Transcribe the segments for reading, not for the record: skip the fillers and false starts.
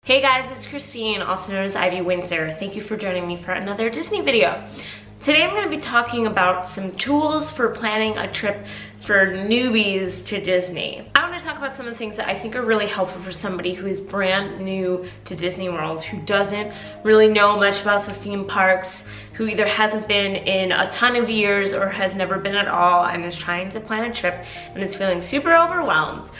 Hey guys, it's Christine, also known as Ivy Winter. Thank you for joining me for another Disney video. Today I'm going to be talking about some tools for planning a trip for newbies to Disney. I want to talk about some of the things that I think are really helpful for somebody who is brand new to Disney World, who doesn't really know much about the theme parks, who either hasn't been in a ton of years or has never been at all and is trying to plan a trip and is feeling super overwhelmed.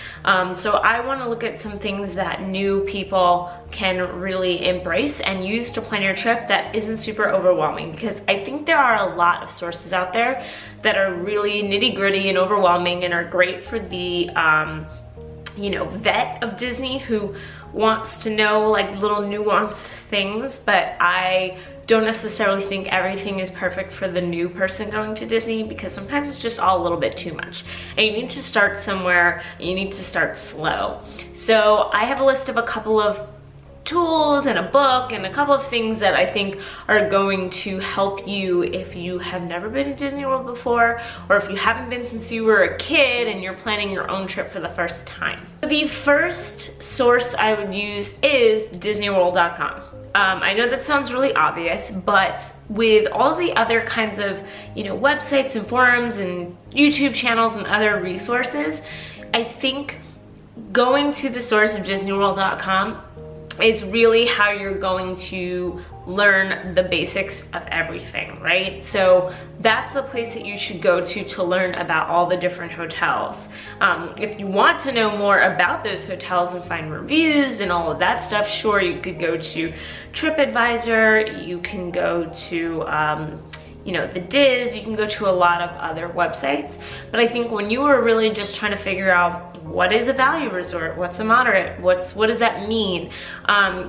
So I want to look at some things that new people can really embrace and use to plan your trip that isn't super overwhelming, because I think there are a lot of sources out there that are really nitty-gritty and overwhelming and are great for the vet of Disney who wants to know like little nuanced things, but I don't necessarily think everything is perfect for the new person going to Disney, because sometimes it's just all a little bit too much. And you need to start somewhere, you need to start slow. So I have a list of a couple of tools and a book and a couple of things that I think are going to help you if you have never been to Disney World before, or if you haven't been since you were a kid and you're planning your own trip for the first time. The first source I would use is disneyworld.com. I know that sounds really obvious, but with all the other kinds of websites and forums and YouTube channels and other resources, I think going to the source of disneyworld.com is really how you're going to learn the basics of everything, right? So that's the place that you should go to learn about all the different hotels. If you want to know more about those hotels and find reviews and all of that stuff, sure, you could go to TripAdvisor, you can go to the Diz, you can go to a lot of other websites. But I think when you are really just trying to figure out what is a value resort, what's a moderate, what does that mean,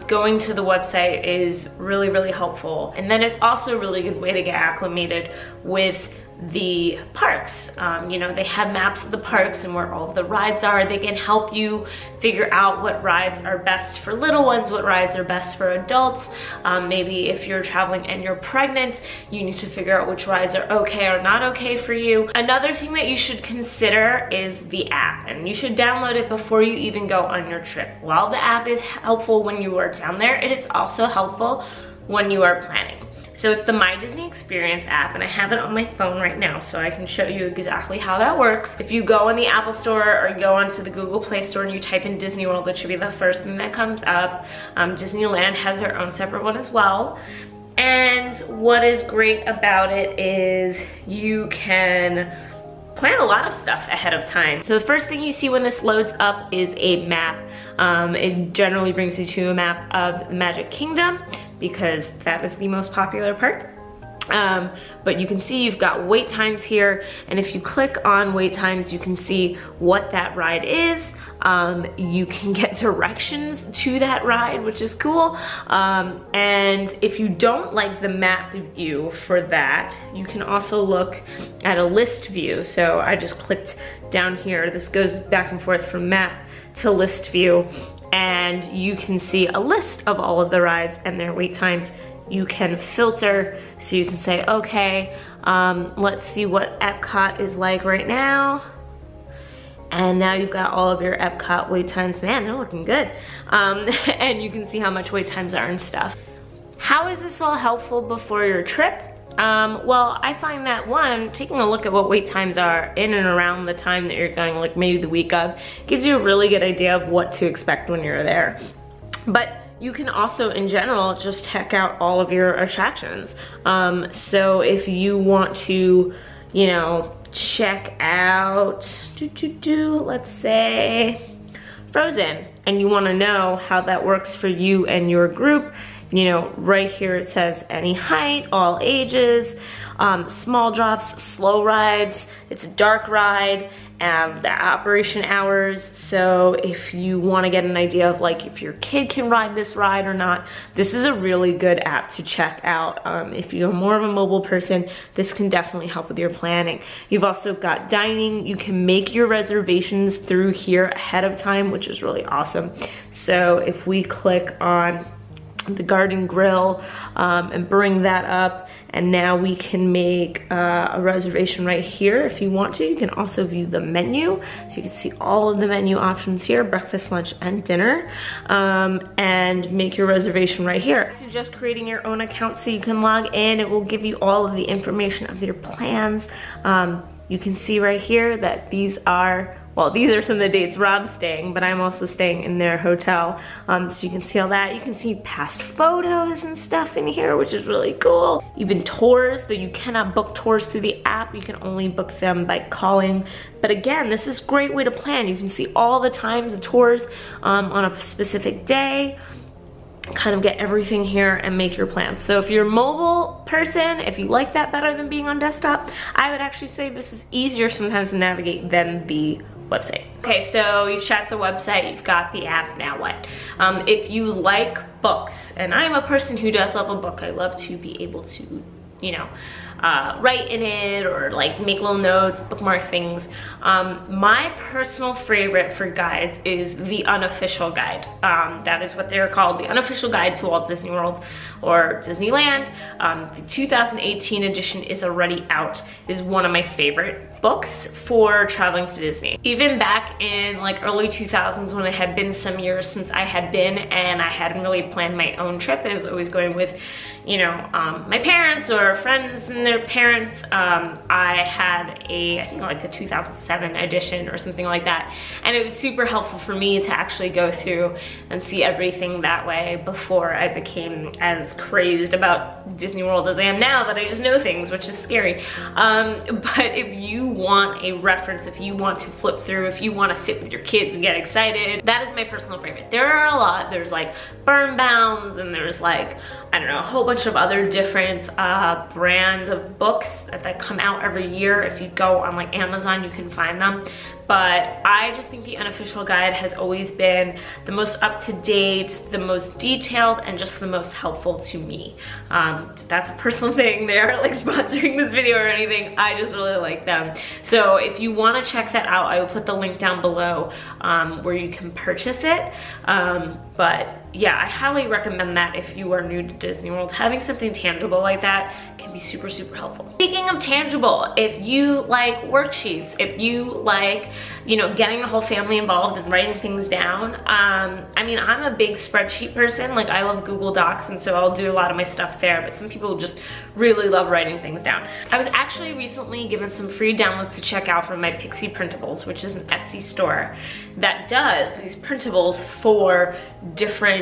going to the website is really, really helpful. And then it's also a really good way to get acclimated with the parks. They have maps of the parks and where all of the rides are. They can help you figure out what rides are best for little ones, what rides are best for adults. Maybe if you're traveling and you're pregnant, you need to figure out which rides are okay or not okay for you. Another thing that you should consider is the app, and you should download it before you even go on your trip. While the app is helpful when you are down there, it is also helpful when you are planning. So it's the My Disney Experience app, and I have it on my phone right now, so I can show you exactly how that works. If you go on the Apple Store or you go onto the Google Play Store and you type in Disney World, it should be the first thing that comes up. Disneyland has their own separate one as well. And what is great about it is you can plan a lot of stuff ahead of time. So the first thing you see when this loads up is a map. It generally brings you to a map of the Magic Kingdom, because that is the most popular park. But you can see you've got wait times here, and if you click on wait times, you can see what that ride is. You can get directions to that ride, which is cool. And if you don't like the map view for that, you can also look at a list view. So I just clicked down here. This goes back and forth from map to list view, and you can see a list of all of the rides and their wait times. You can filter, so you can say, okay, let's see what Epcot is like right now. And now you've got all of your Epcot wait times. Man, they're looking good. And you can see how much wait times are and stuff. How is this all helpful before your trip? Well, I find that one, taking a look at what wait times are in and around the time that you're going, like maybe the week of, gives you a really good idea of what to expect when you're there. But you can also, in general, just check out all of your attractions. So if you want to, check out, let's say, Frozen, and you want to know how that works for you and your group, right here it says any height, all ages, small drops, slow rides, it's a dark ride, the operation hours. So if you want to get an idea of like if your kid can ride this ride or not, this is a really good app to check out. If you're more of a mobile person, this can definitely help with your planning. You've also got dining. You can make your reservations through here ahead of time, which is really awesome. So if we click on the garden grill, and bring that up. And now we can make a reservation right here if you want to. You can also view the menu. So you can see all of the menu options here, breakfast, lunch, and dinner, and make your reservation right here. I suggest creating your own account so you can log in. It will give you all of the information of your plans. You can see right here that these are, well, these are some of the dates Rob's staying, but I'm also staying in their hotel. So you can see all that. You can see past photos and stuff in here, which is really cool. Even tours, though you cannot book tours through the app. You can only book them by calling. But again, this is a great way to plan. You can see all the times of tours on a specific day. Kind of get everything here and make your plans. So if you're a mobile person, if you like that better than being on desktop, I would actually say this is easier sometimes to navigate than the website. Okay, so you've checked the website, you've got the app, now what? If you like books, and I'm a person who does love a book, I love to be able to, you know, write in it or like make little notes, bookmark things. My personal favorite for guides is the unofficial guide. That is what they're called, the unofficial guide to Walt Disney World or Disneyland. The 2018 edition is already out. It is one of my favorite books for traveling to Disney. Even back in like early 2000s when it had been some years since I had been and I hadn't really planned my own trip, I was always going with, you know, my parents or friends and their parents. I had I think like the 2007 edition or something like that. And it was super helpful for me to actually go through and see everything that way before I became as crazed about Disney World as I am now that I just know things, which is scary. But if you want a reference, if you want to flip through, if you want to sit with your kids and get excited, that is my personal favorite. There are a lot. There's like Burnbounds and there's like, I don't know, a whole bunch of other different brands of books that come out every year. If you go on like Amazon, you can find them. But I just think the unofficial guide has always been the most up-to-date, the most detailed, and just the most helpful to me. That's a personal thing. They aren't like sponsoring this video or anything. I just really like them. So if you want to check that out, I will put the link down below where you can purchase it. But yeah, I highly recommend that if you are new to Disney World. Having something tangible like that can be super, super helpful. Speaking of tangible, if you like worksheets, if you like, you know, getting the whole family involved and writing things down, I mean, I'm a big spreadsheet person. Like, I love Google Docs, and so I'll do a lot of my stuff there, but some people just really love writing things down. I was actually recently given some free downloads to check out from my Pixie Printables, which is an Etsy store that does these printables for different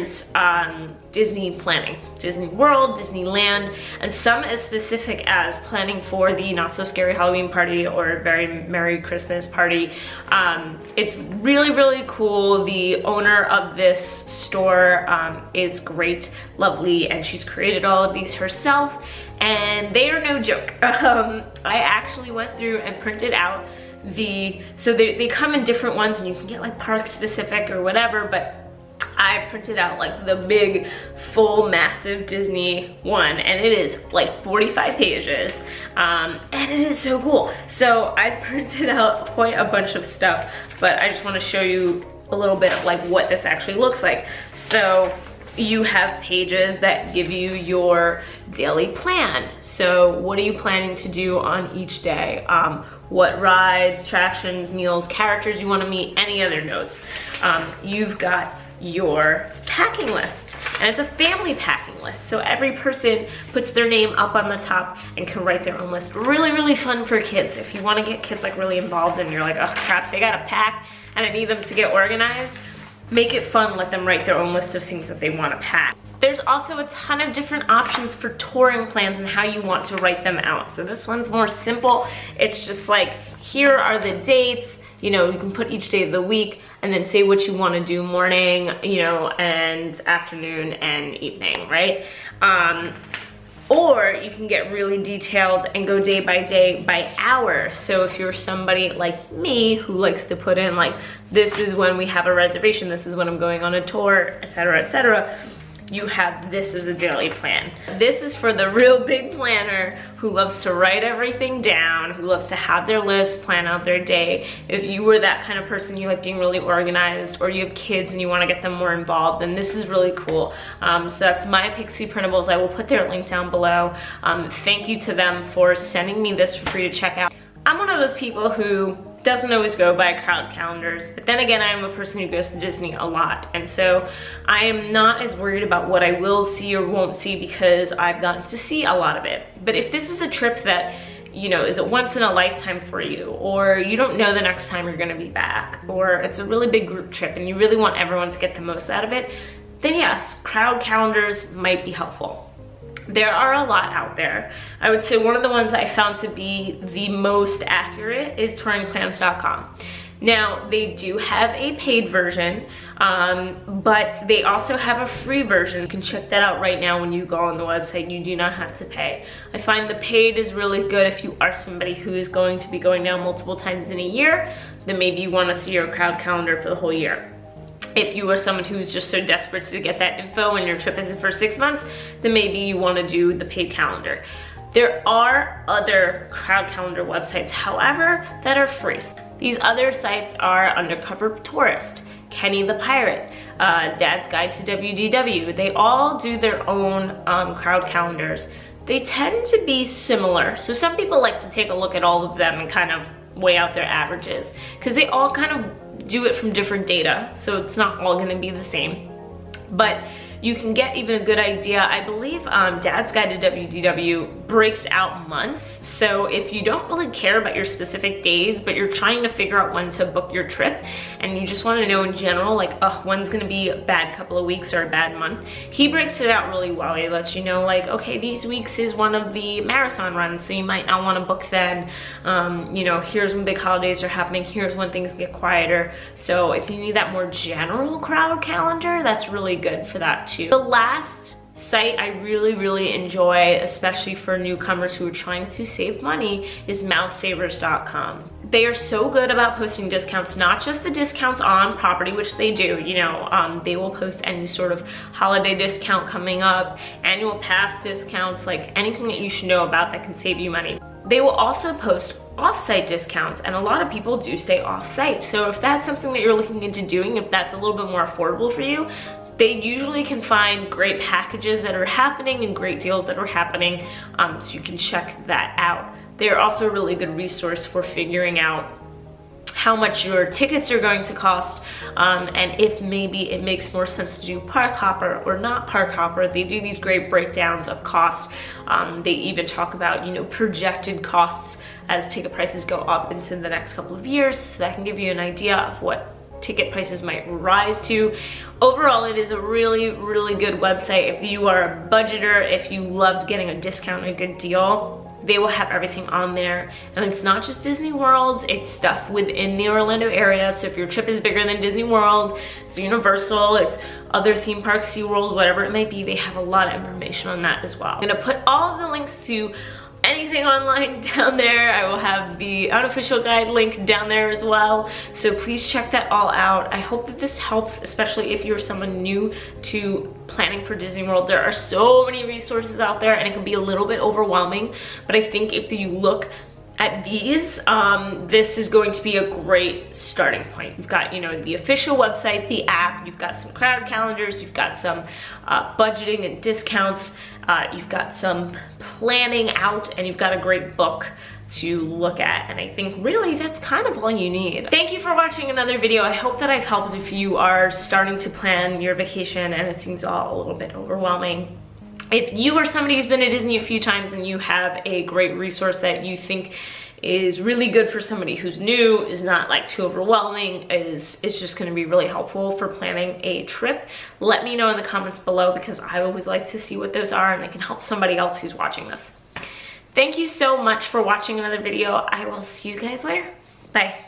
Disney planning. Disney World, Disneyland, and some as specific as planning for the Not So Scary Halloween party or Very Merry Christmas party. It's really, really cool. The owner of this store is great, lovely, and she's created all of these herself, and they are no joke. I actually went through and printed out so they come in different ones, and you can get like park specific or whatever, but I printed out like the big, full, massive Disney one, and it is like 45 pages, and it is so cool. So I printed out quite a bunch of stuff, but I just want to show you a little bit of like what this actually looks like. So you have pages that give you your daily plan. So what are you planning to do on each day? What rides, attractions, meals, characters you want to meet, any other notes. You've got your packing list, and it's a family packing list, so every person puts their name up on the top and can write their own list. Really, really fun for kids. If you want to get kids like really involved and you're like, oh crap, they gotta pack and I need them to get organized, make it fun. Let them write their own list of things that they want to pack. There's also a ton of different options for touring plans and how you want to write them out. So this one's more simple. It's just like, here are the dates. You know, you can put each day of the week and then say what you want to do morning, you know, and afternoon and evening, right? Or you can get really detailed and go day by hour. So if you're somebody like me who likes to put in like, this is when we have a reservation, this is when I'm going on a tour, etc., etc., you have this as a daily plan. This is for the real big planner who loves to write everything down, who loves to have their list, plan out their day. If you were that kind of person, you like being really organized, or you have kids and you want to get them more involved, then this is really cool. So that's My Pixie Printables. I will put their link down below. Thank you to them for sending me this for free to check out. I'm one of those people who doesn't always go by crowd calendars, but then again, I am a person who goes to Disney a lot, and so I am not as worried about what I will see or won't see because I've gotten to see a lot of it. But if this is a trip that, you know, is a once in a lifetime for you, or you don't know the next time you're gonna be back, or it's a really big group trip and you really want everyone to get the most out of it, then yes, crowd calendars might be helpful. There are a lot out there. I would say one of the ones I found to be the most accurate is touringplans.com. Now, they do have a paid version, but they also have a free version. You can check that out right now when you go on the website. You do not have to pay. I find the paid is really good if you are somebody who is going to be going down multiple times in a year, then maybe you want to see your crowd calendar for the whole year. If you are someone who's just so desperate to get that info and your trip isn't for 6 months, then maybe you want to do the paid calendar. There are other crowd calendar websites, however, that are free. These other sites are Undercover Tourist, Kenny the Pirate, Dad's Guide to WDW. They all do their own crowd calendars. They tend to be similar. So some people like to take a look at all of them and kind of weigh out their averages, because they all kind of do it from different data, so it's not all gonna be the same. But you can get even a good idea. I believe Dad's Guide to WDW breaks out months, so if you don't really care about your specific days, but you're trying to figure out when to book your trip, and you just want to know in general, like, when's gonna be a bad couple of weeks or a bad month, he breaks it out really well. He lets you know, like, okay, these weeks is one of the marathon runs, so you might not want to book then. You know, here's when big holidays are happening, here's when things get quieter. So if you need that more general crowd calendar, that's really good for that too. The last site I really enjoy, especially for newcomers who are trying to save money, is mousesavers.com. They are so good about posting discounts, not just the discounts on property, which they do, you know, they will post any sort of holiday discount coming up, annual pass discounts, like anything that you should know about that can save you money. They will also post off-site discounts, and a lot of people do stay off-site. So if that's something that you're looking into doing, if that's a little bit more affordable for you, they usually can find great packages that are happening and great deals that are happening, so you can check that out. They're also a really good resource for figuring out how much your tickets are going to cost, and if maybe it makes more sense to do park hopper or not park hopper. They do these great breakdowns of cost. They even talk about, you know, projected costs as ticket prices go up into the next couple of years, so that can give you an idea of what ticket prices might rise to. Overall, it is a really good website. If you are a budgeter, if you loved getting a discount and a good deal, they will have everything on there. And it's not just Disney World, it's stuff within the Orlando area. So if your trip is bigger than Disney World, it's Universal, it's other theme parks, SeaWorld, whatever it may be, they have a lot of information on that as well. I'm gonna put all of the links to anything online down there. I will have the unofficial guide link down there as well, so please check that all out. I hope that this helps, especially if you're someone new to planning for Disney World. There are so many resources out there and it can be a little bit overwhelming, but I think if you look at these, this is going to be a great starting point. You've got, you know, the official website, the app, you've got some crowd calendars, you've got some budgeting and discounts, you've got some planning out, and you've got a great book to look at. And I think really that's kind of all you need. Thank you for watching another video. I hope that I've helped if you are starting to plan your vacation and it seems all a little bit overwhelming. If you are somebody who's been to Disney a few times and you have a great resource that you think is really good for somebody who's new, is not like too overwhelming, is just gonna be really helpful for planning a trip, let me know in the comments below, because I always like to see what those are and I can help somebody else who's watching this. Thank you so much for watching another video. I will see you guys later. Bye.